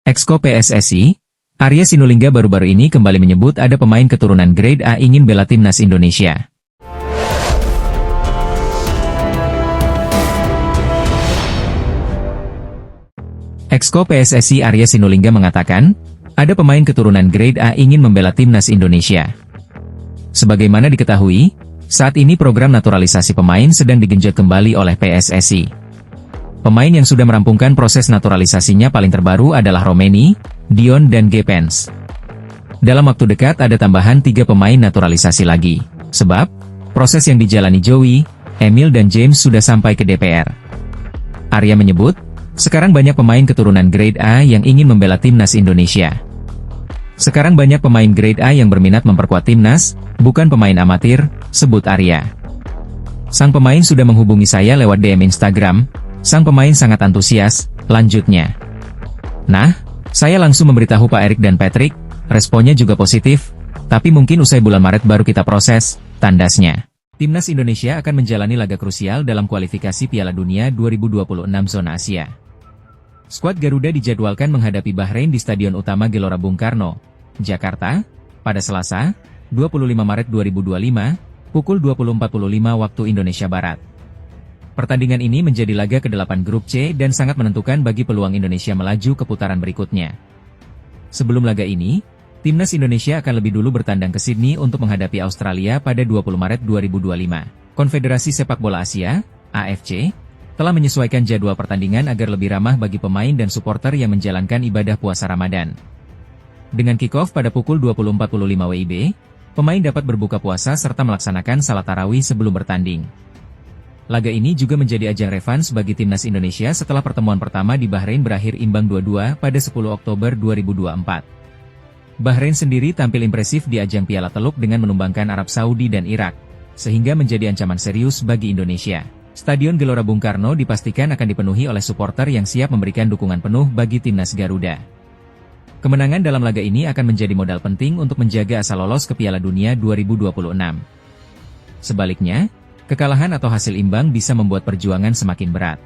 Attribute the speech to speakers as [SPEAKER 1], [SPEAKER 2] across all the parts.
[SPEAKER 1] Exco PSSI, Arya Sinulinga baru-baru ini kembali menyebut ada pemain keturunan Grade A ingin bela timnas Indonesia. Exco PSSI Arya Sinulinga mengatakan, ada pemain keturunan Grade A ingin membela timnas Indonesia. Sebagaimana diketahui, saat ini program naturalisasi pemain sedang digenjot kembali oleh PSSI. Pemain yang sudah merampungkan proses naturalisasinya paling terbaru adalah Romeni, Dion dan Gepens. Dalam waktu dekat ada tambahan 3 pemain naturalisasi lagi, sebab proses yang dijalani Joey, Emil dan James sudah sampai ke DPR. Arya menyebut, sekarang banyak pemain keturunan Grade A yang ingin membela timnas Indonesia. Sekarang banyak pemain Grade A yang berminat memperkuat timnas, bukan pemain amatir, sebut Arya. Sang pemain sudah menghubungi saya lewat DM Instagram. Sang pemain sangat antusias, lanjutnya. Nah, saya langsung memberitahu Pak Erik dan Patrick, responnya juga positif, tapi mungkin usai bulan Maret baru kita proses, tandasnya. Timnas Indonesia akan menjalani laga krusial dalam kualifikasi Piala Dunia 2026 zona Asia. Skuad Garuda dijadwalkan menghadapi Bahrain di Stadion Utama Gelora Bung Karno, Jakarta, pada Selasa, 25 Maret 2025, pukul 20.45 waktu Indonesia Barat. Pertandingan ini menjadi laga ke-8 grup C dan sangat menentukan bagi peluang Indonesia melaju ke putaran berikutnya. Sebelum laga ini, timnas Indonesia akan lebih dulu bertandang ke Sydney untuk menghadapi Australia pada 20 Maret 2025. Konfederasi Sepak Bola Asia, AFC, telah menyesuaikan jadwal pertandingan agar lebih ramah bagi pemain dan supporter yang menjalankan ibadah puasa Ramadan. Dengan kick-off pada pukul 20.45 WIB, pemain dapat berbuka puasa serta melaksanakan salat tarawih sebelum bertanding. Laga ini juga menjadi ajang revans bagi timnas Indonesia setelah pertemuan pertama di Bahrain berakhir imbang 2-2 pada 10 Oktober 2024. Bahrain sendiri tampil impresif di ajang Piala Teluk dengan menumbangkan Arab Saudi dan Irak, sehingga menjadi ancaman serius bagi Indonesia. Stadion Gelora Bung Karno dipastikan akan dipenuhi oleh supporter yang siap memberikan dukungan penuh bagi timnas Garuda. Kemenangan dalam laga ini akan menjadi modal penting untuk menjaga asa lolos ke Piala Dunia 2026. Sebaliknya, kekalahan atau hasil imbang bisa membuat perjuangan semakin berat.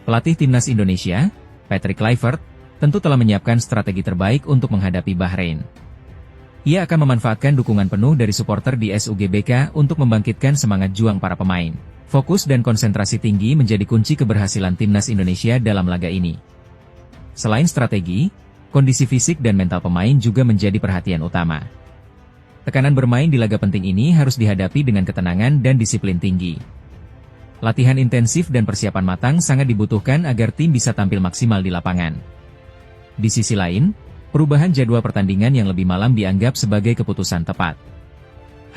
[SPEAKER 1] Pelatih timnas Indonesia, Patrick Kluivert, tentu telah menyiapkan strategi terbaik untuk menghadapi Bahrain. Ia akan memanfaatkan dukungan penuh dari supporter di SUGBK untuk membangkitkan semangat juang para pemain. Fokus dan konsentrasi tinggi menjadi kunci keberhasilan timnas Indonesia dalam laga ini. Selain strategi, kondisi fisik dan mental pemain juga menjadi perhatian utama. Tekanan bermain di laga penting ini harus dihadapi dengan ketenangan dan disiplin tinggi. Latihan intensif dan persiapan matang sangat dibutuhkan agar tim bisa tampil maksimal di lapangan. Di sisi lain, perubahan jadwal pertandingan yang lebih malam dianggap sebagai keputusan tepat.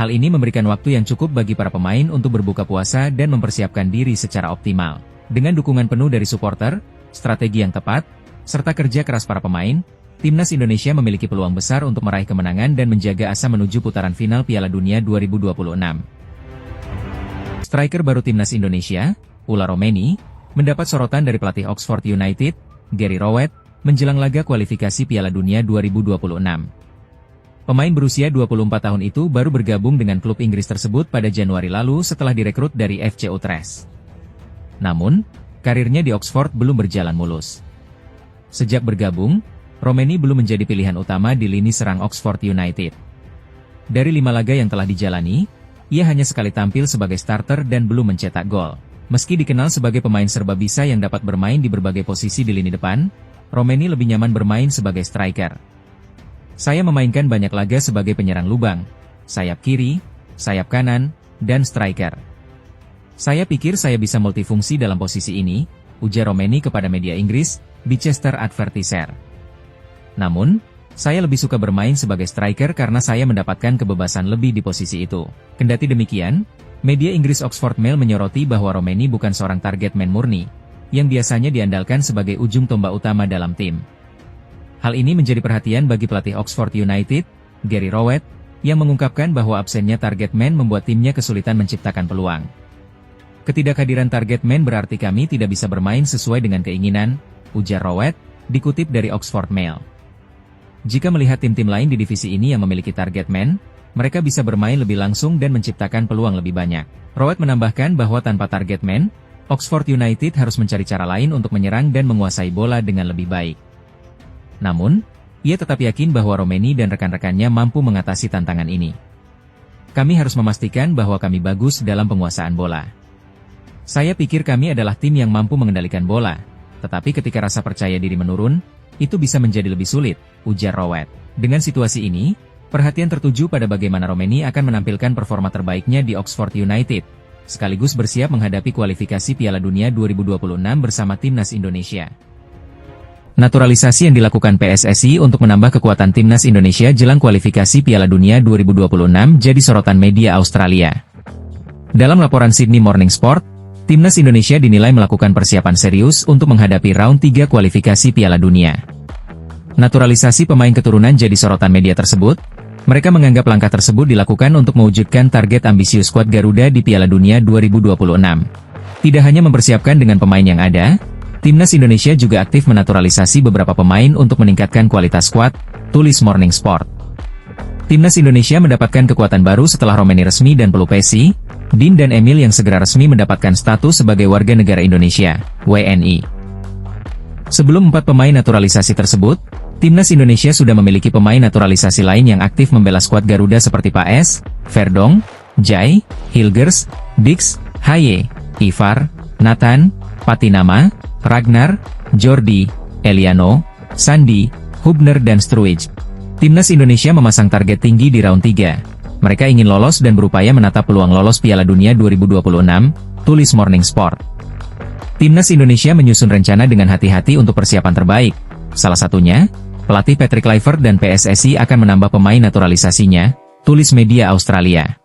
[SPEAKER 1] Hal ini memberikan waktu yang cukup bagi para pemain untuk berbuka puasa dan mempersiapkan diri secara optimal. Dengan dukungan penuh dari supporter, strategi yang tepat, serta kerja keras para pemain, timnas Indonesia memiliki peluang besar untuk meraih kemenangan dan menjaga asa menuju putaran final Piala Dunia 2026. Striker baru timnas Indonesia, Ula Romeni, mendapat sorotan dari pelatih Oxford United, Gary Rowett, menjelang laga kualifikasi Piala Dunia 2026. Pemain berusia 24 tahun itu baru bergabung dengan klub Inggris tersebut pada Januari lalu setelah direkrut dari FC Utrecht. Namun, karirnya di Oxford belum berjalan mulus. Sejak bergabung, Romeni belum menjadi pilihan utama di lini serang Oxford United. Dari 5 laga yang telah dijalani, ia hanya sekali tampil sebagai starter dan belum mencetak gol. Meski dikenal sebagai pemain serba bisa yang dapat bermain di berbagai posisi di lini depan, Romeni lebih nyaman bermain sebagai striker. Saya memainkan banyak laga sebagai penyerang lubang, sayap kiri, sayap kanan, dan striker. Saya pikir saya bisa multifungsi dalam posisi ini, ujar Romeni kepada media Inggris, Bicester Advertiser. Namun, saya lebih suka bermain sebagai striker karena saya mendapatkan kebebasan lebih di posisi itu. Kendati demikian, media Inggris Oxford Mail menyoroti bahwa Romeni bukan seorang target man murni, yang biasanya diandalkan sebagai ujung tombak utama dalam tim. Hal ini menjadi perhatian bagi pelatih Oxford United, Gary Rowett, yang mengungkapkan bahwa absennya target man membuat timnya kesulitan menciptakan peluang. Ketidakhadiran target man berarti kami tidak bisa bermain sesuai dengan keinginan, ujar Rowett, dikutip dari Oxford Mail. Jika melihat tim-tim lain di divisi ini yang memiliki target man, mereka bisa bermain lebih langsung dan menciptakan peluang lebih banyak. Rowett menambahkan bahwa tanpa target man, Oxford United harus mencari cara lain untuk menyerang dan menguasai bola dengan lebih baik. Namun, ia tetap yakin bahwa Romeni dan rekan-rekannya mampu mengatasi tantangan ini. Kami harus memastikan bahwa kami bagus dalam penguasaan bola. Saya pikir kami adalah tim yang mampu mengendalikan bola, tetapi ketika rasa percaya diri menurun, itu bisa menjadi lebih sulit, ujar Rowett. Dengan situasi ini, perhatian tertuju pada bagaimana Romeni akan menampilkan performa terbaiknya di Oxford United, sekaligus bersiap menghadapi kualifikasi Piala Dunia 2026 bersama timnas Indonesia. Naturalisasi yang dilakukan PSSI untuk menambah kekuatan timnas Indonesia jelang kualifikasi Piala Dunia 2026 jadi sorotan media Australia. Dalam laporan Sydney Morning Sport, timnas Indonesia dinilai melakukan persiapan serius untuk menghadapi round 3 kualifikasi Piala Dunia. Naturalisasi pemain keturunan jadi sorotan media tersebut. Mereka menganggap langkah tersebut dilakukan untuk mewujudkan target ambisius skuad Garuda di Piala Dunia 2026. Tidak hanya mempersiapkan dengan pemain yang ada, timnas Indonesia juga aktif menaturalisasi beberapa pemain untuk meningkatkan kualitas skuad, tulis Morning Sport. Timnas Indonesia mendapatkan kekuatan baru setelah Romeni resmi dan Pelupesi, Din dan Emil yang segera resmi mendapatkan status sebagai warga negara Indonesia, WNI. Sebelum 4 pemain naturalisasi tersebut, timnas Indonesia sudah memiliki pemain naturalisasi lain yang aktif membela skuad Garuda seperti Paes, Verdong, Jai, Hilgers, Dix, Haye, Ivar, Nathan, Patinama, Ragnar, Jordi, Eliano, Sandi, Hubner dan Struij. Timnas Indonesia memasang target tinggi di round 3. Mereka ingin lolos dan berupaya menatap peluang lolos Piala Dunia 2026, tulis Morning Sport. Timnas Indonesia menyusun rencana dengan hati-hati untuk persiapan terbaik. Salah satunya, pelatih Patrick Kluivert dan PSSI akan menambah pemain naturalisasinya, tulis media Australia.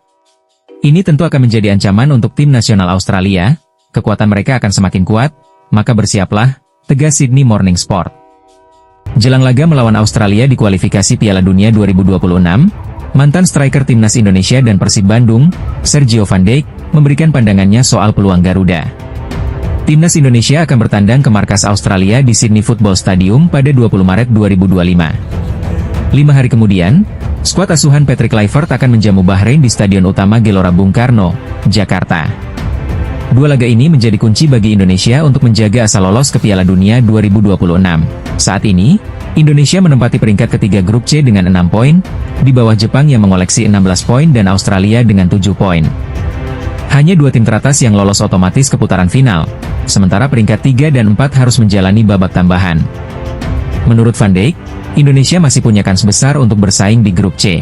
[SPEAKER 1] Ini tentu akan menjadi ancaman untuk tim nasional Australia. Kekuatan mereka akan semakin kuat, maka bersiaplah, tegas Sydney Morning Sport. Jelang laga melawan Australia di kualifikasi Piala Dunia 2026, mantan striker timnas Indonesia dan Persib Bandung, Sergio Van Dijk, memberikan pandangannya soal peluang Garuda. Timnas Indonesia akan bertandang ke markas Australia di Sydney Football Stadium pada 20 Maret 2025. 5 hari kemudian, skuad asuhan Patrick Kluivert akan menjamu Bahrain di Stadion Utama Gelora Bung Karno, Jakarta. 2 laga ini menjadi kunci bagi Indonesia untuk menjaga asa lolos ke Piala Dunia 2026. Saat ini, Indonesia menempati peringkat ketiga grup C dengan 6 poin, di bawah Jepang yang mengoleksi 16 poin dan Australia dengan 7 poin. Hanya 2 tim teratas yang lolos otomatis ke putaran final, sementara peringkat 3 dan 4 harus menjalani babak tambahan. Menurut Van Dijk, Indonesia masih punya kans besar untuk bersaing di grup C.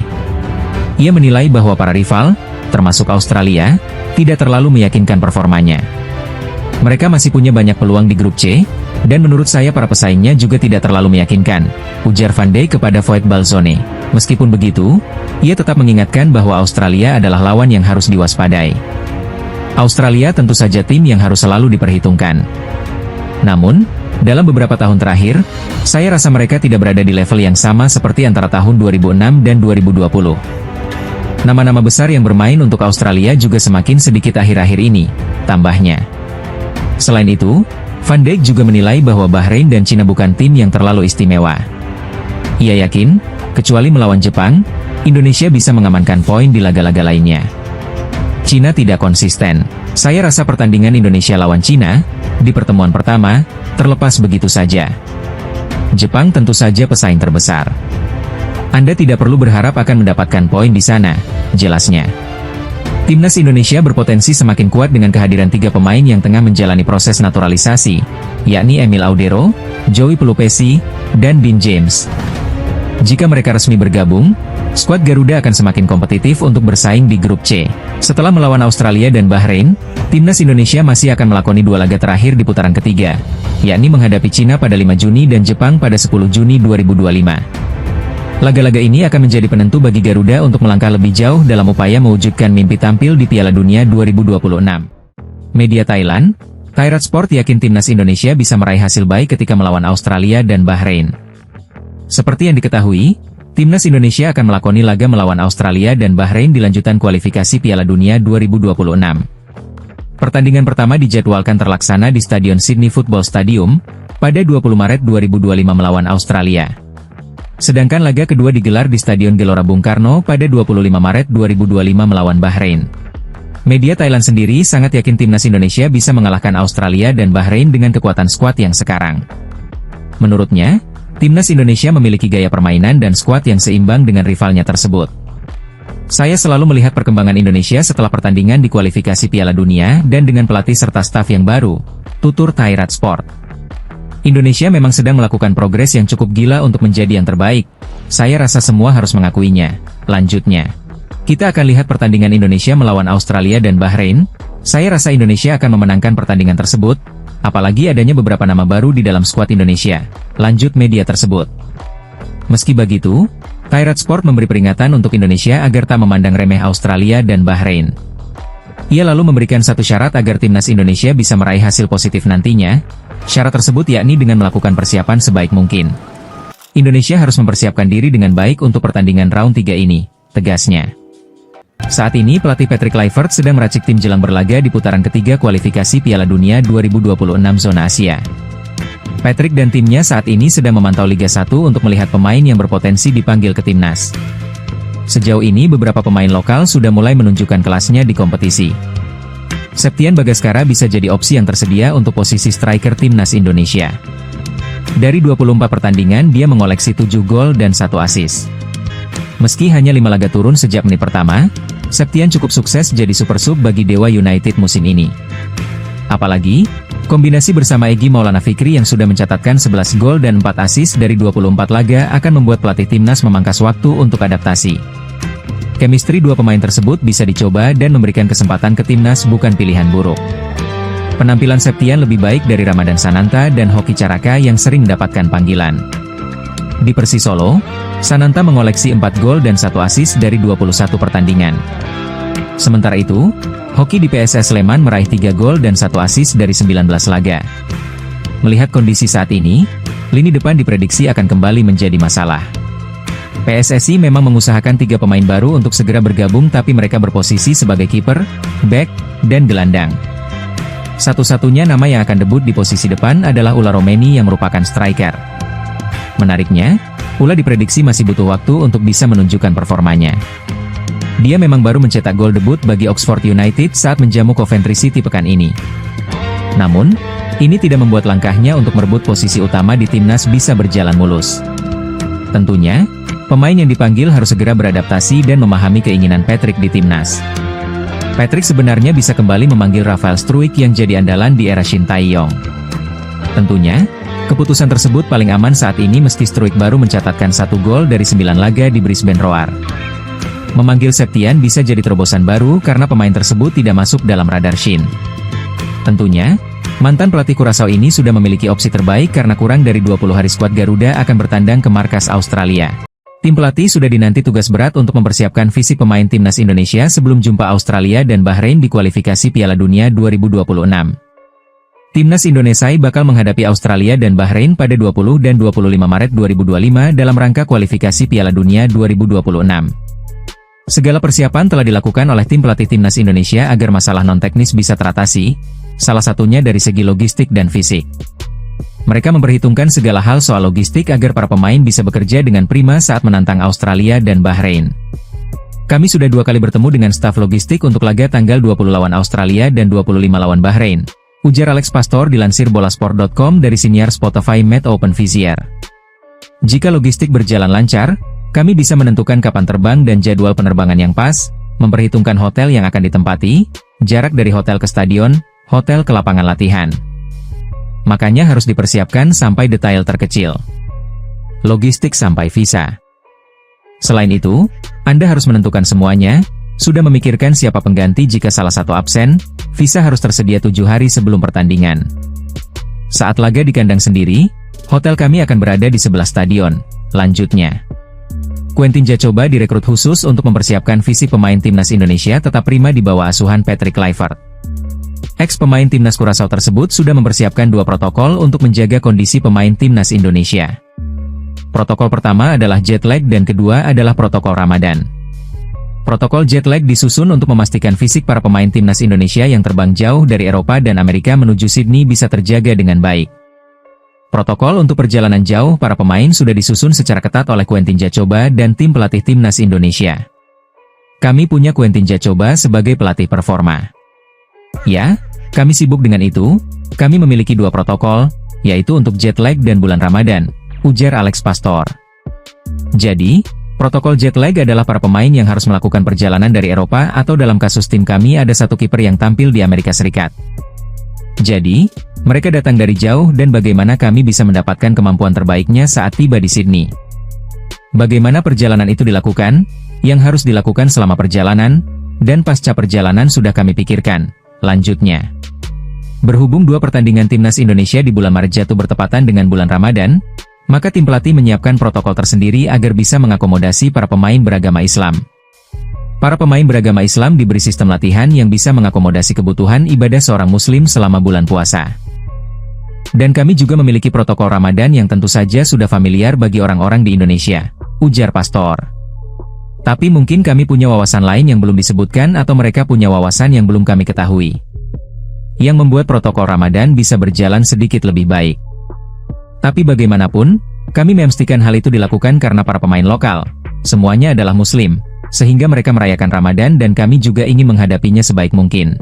[SPEAKER 1] Ia menilai bahwa para rival, termasuk Australia, tidak terlalu meyakinkan performanya. Mereka masih punya banyak peluang di grup C, dan menurut saya para pesaingnya juga tidak terlalu meyakinkan, ujar Van Dijk kepada Voet Balzone. Meskipun begitu, ia tetap mengingatkan bahwa Australia adalah lawan yang harus diwaspadai. Australia tentu saja tim yang harus selalu diperhitungkan. Namun, dalam beberapa tahun terakhir, saya rasa mereka tidak berada di level yang sama seperti antara tahun 2006 dan 2020. Nama-nama besar yang bermain untuk Australia juga semakin sedikit akhir-akhir ini, tambahnya. Selain itu, Van Dijk juga menilai bahwa Bahrain dan Cina bukan tim yang terlalu istimewa. Ia yakin, kecuali melawan Jepang, Indonesia bisa mengamankan poin di laga-laga lainnya. Cina tidak konsisten. Saya rasa pertandingan Indonesia lawan Cina, di pertemuan pertama, terlepas begitu saja. Jepang tentu saja pesaing terbesar. Anda tidak perlu berharap akan mendapatkan poin di sana, jelasnya. Timnas Indonesia berpotensi semakin kuat dengan kehadiran 3 pemain yang tengah menjalani proses naturalisasi, yakni Emil Audero, Joey Pelupesi, dan Dean James. Jika mereka resmi bergabung, skuad Garuda akan semakin kompetitif untuk bersaing di grup C. Setelah melawan Australia dan Bahrain, timnas Indonesia masih akan melakoni 2 laga terakhir di putaran ketiga, yakni menghadapi Cina pada 5 Juni dan Jepang pada 10 Juni 2025. Laga-laga ini akan menjadi penentu bagi Garuda untuk melangkah lebih jauh dalam upaya mewujudkan mimpi tampil di Piala Dunia 2026. Media Thailand, Thairat Sport yakin timnas Indonesia bisa meraih hasil baik ketika melawan Australia dan Bahrain. Seperti yang diketahui, timnas Indonesia akan melakoni laga melawan Australia dan Bahrain di lanjutan kualifikasi Piala Dunia 2026. Pertandingan pertama dijadwalkan terlaksana di Stadion Sydney Football Stadium, pada 20 Maret 2025 melawan Australia. Sedangkan laga kedua digelar di Stadion Gelora Bung Karno pada 25 Maret 2025 melawan Bahrain. Media Thailand sendiri sangat yakin timnas Indonesia bisa mengalahkan Australia dan Bahrain dengan kekuatan skuad yang sekarang. Menurutnya, Timnas Indonesia memiliki gaya permainan dan skuad yang seimbang dengan rivalnya tersebut. Saya selalu melihat perkembangan Indonesia setelah pertandingan di kualifikasi Piala Dunia dan dengan pelatih serta staf yang baru, tutur Thairat Sport. Indonesia memang sedang melakukan progres yang cukup gila untuk menjadi yang terbaik. Saya rasa semua harus mengakuinya. Lanjutnya, kita akan lihat pertandingan Indonesia melawan Australia dan Bahrain. Saya rasa Indonesia akan memenangkan pertandingan tersebut, apalagi adanya beberapa nama baru di dalam skuad Indonesia. Lanjut media tersebut. Meski begitu, Thairat Sport memberi peringatan untuk Indonesia agar tak memandang remeh Australia dan Bahrain. Ia lalu memberikan satu syarat agar timnas Indonesia bisa meraih hasil positif nantinya. Syarat tersebut yakni dengan melakukan persiapan sebaik mungkin. Indonesia harus mempersiapkan diri dengan baik untuk pertandingan round 3 ini, tegasnya. Saat ini pelatih Patrick Kluivert sedang meracik tim jelang berlaga di putaran ketiga kualifikasi Piala Dunia 2026 zona Asia. Patrick dan timnya saat ini sedang memantau Liga 1 untuk melihat pemain yang berpotensi dipanggil ke timnas. Sejauh ini beberapa pemain lokal sudah mulai menunjukkan kelasnya di kompetisi. Septian Bagaskara bisa jadi opsi yang tersedia untuk posisi striker timnas Indonesia. Dari 24 pertandingan dia mengoleksi 7 gol dan 1 assist. Meski hanya 5 laga turun sejak menit pertama, Septian cukup sukses jadi super sub bagi Dewa United musim ini. Apalagi, kombinasi bersama Egy Maulana Fikri yang sudah mencatatkan 11 gol dan 4 assist dari 24 laga akan membuat pelatih timnas memangkas waktu untuk adaptasi. Chemistry dua pemain tersebut bisa dicoba dan memberikan kesempatan ke timnas bukan pilihan buruk. Penampilan Septian lebih baik dari Ramadan Sananta dan Hoki Caraka yang sering mendapatkan panggilan. Di Persis Solo, Sananta mengoleksi 4 gol dan 1 assist dari 21 pertandingan. Sementara itu, Hoki di PSS Sleman meraih 3 gol dan 1 assist dari 19 laga. Melihat kondisi saat ini, lini depan diprediksi akan kembali menjadi masalah. PSSI memang mengusahakan 3 pemain baru untuk segera bergabung tapi mereka berposisi sebagai kiper, bek, dan gelandang. Satu-satunya nama yang akan debut di posisi depan adalah Ula Romeni yang merupakan striker. Menariknya, Ula diprediksi masih butuh waktu untuk bisa menunjukkan performanya. Dia memang baru mencetak gol debut bagi Oxford United saat menjamu Coventry City pekan ini. Namun, ini tidak membuat langkahnya untuk merebut posisi utama di timnas bisa berjalan mulus. Tentunya, pemain yang dipanggil harus segera beradaptasi dan memahami keinginan Patrick di timnas. Patrick sebenarnya bisa kembali memanggil Rafael Struijk yang jadi andalan di era Shin Tae-yong. Tentunya, keputusan tersebut paling aman saat ini meski Struijk baru mencatatkan 1 gol dari 9 laga di Brisbane Roar. Memanggil Septian bisa jadi terobosan baru karena pemain tersebut tidak masuk dalam radar Shin. Tentunya, mantan pelatih Curaçao ini sudah memiliki opsi terbaik karena kurang dari 20 hari skuad Garuda akan bertandang ke markas Australia. Tim pelatih sudah dinanti tugas berat untuk mempersiapkan fisik pemain timnas Indonesia sebelum jumpa Australia dan Bahrain di kualifikasi Piala Dunia 2026. Timnas Indonesia bakal menghadapi Australia dan Bahrain pada 20 dan 25 Maret 2025 dalam rangka kualifikasi Piala Dunia 2026. Segala persiapan telah dilakukan oleh tim pelatih timnas Indonesia agar masalah non-teknis bisa teratasi, salah satunya dari segi logistik dan fisik. Mereka memperhitungkan segala hal soal logistik agar para pemain bisa bekerja dengan prima saat menantang Australia dan Bahrain. Kami sudah 2 kali bertemu dengan staf logistik untuk laga tanggal 20 lawan Australia dan 25 lawan Bahrain, ujar Alex Pastor dilansir bolasport.com dari siniar Spotify Met Open Vizier. Jika logistik berjalan lancar, kami bisa menentukan kapan terbang dan jadwal penerbangan yang pas, memperhitungkan hotel yang akan ditempati, jarak dari hotel ke stadion, hotel ke lapangan latihan. Makanya harus dipersiapkan sampai detail terkecil. Logistik sampai visa. Selain itu, Anda harus menentukan semuanya, sudah memikirkan siapa pengganti jika salah satu absen, visa harus tersedia 7 hari sebelum pertandingan. Saat laga di kandang sendiri, hotel kami akan berada di sebelah stadion, lanjutnya. Quentin Jacoba direkrut khusus untuk mempersiapkan fisik pemain timnas Indonesia tetap prima di bawah asuhan Patrick Kluivert. Ex-pemain timnas Curaçao tersebut sudah mempersiapkan 2 protokol untuk menjaga kondisi pemain timnas Indonesia. Protokol pertama adalah jet lag dan kedua adalah protokol Ramadan. Protokol jet lag disusun untuk memastikan fisik para pemain timnas Indonesia yang terbang jauh dari Eropa dan Amerika menuju Sydney bisa terjaga dengan baik. Protokol untuk perjalanan jauh para pemain sudah disusun secara ketat oleh Quentin Jacoba dan tim pelatih timnas Indonesia. Kami punya Quentin Jacoba sebagai pelatih performa. Ya, kami sibuk dengan itu. Kami memiliki 2 protokol, yaitu untuk jet lag dan bulan Ramadan, ujar Alex Pastor. Jadi, protokol jet lag adalah para pemain yang harus melakukan perjalanan dari Eropa atau dalam kasus tim kami ada satu kiper yang tampil di Amerika Serikat. Jadi, mereka datang dari jauh dan bagaimana kami bisa mendapatkan kemampuan terbaiknya saat tiba di Sydney. Bagaimana perjalanan itu dilakukan? Yang harus dilakukan selama perjalanan, dan pasca perjalanan sudah kami pikirkan, lanjutnya. Berhubung 2 pertandingan timnas Indonesia di bulan Maret jatuh bertepatan dengan bulan Ramadan, maka tim pelatih menyiapkan protokol tersendiri agar bisa mengakomodasi para pemain beragama Islam. Para pemain beragama Islam diberi sistem latihan yang bisa mengakomodasi kebutuhan ibadah seorang muslim selama bulan puasa. Dan kami juga memiliki protokol Ramadan yang tentu saja sudah familiar bagi orang-orang di Indonesia, ujar Pastor. Tapi mungkin kami punya wawasan lain yang belum disebutkan atau mereka punya wawasan yang belum kami ketahui, yang membuat protokol Ramadan bisa berjalan sedikit lebih baik. Tapi bagaimanapun, kami memastikan hal itu dilakukan karena para pemain lokal, semuanya adalah muslim, sehingga mereka merayakan Ramadan dan kami juga ingin menghadapinya sebaik mungkin.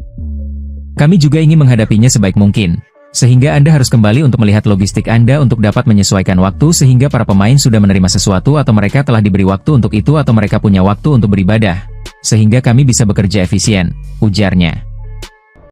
[SPEAKER 1] Sehingga Anda harus kembali untuk melihat logistik Anda untuk dapat menyesuaikan waktu sehingga para pemain sudah menerima sesuatu atau mereka telah diberi waktu untuk itu atau mereka punya waktu untuk beribadah, sehingga kami bisa bekerja efisien, ujarnya.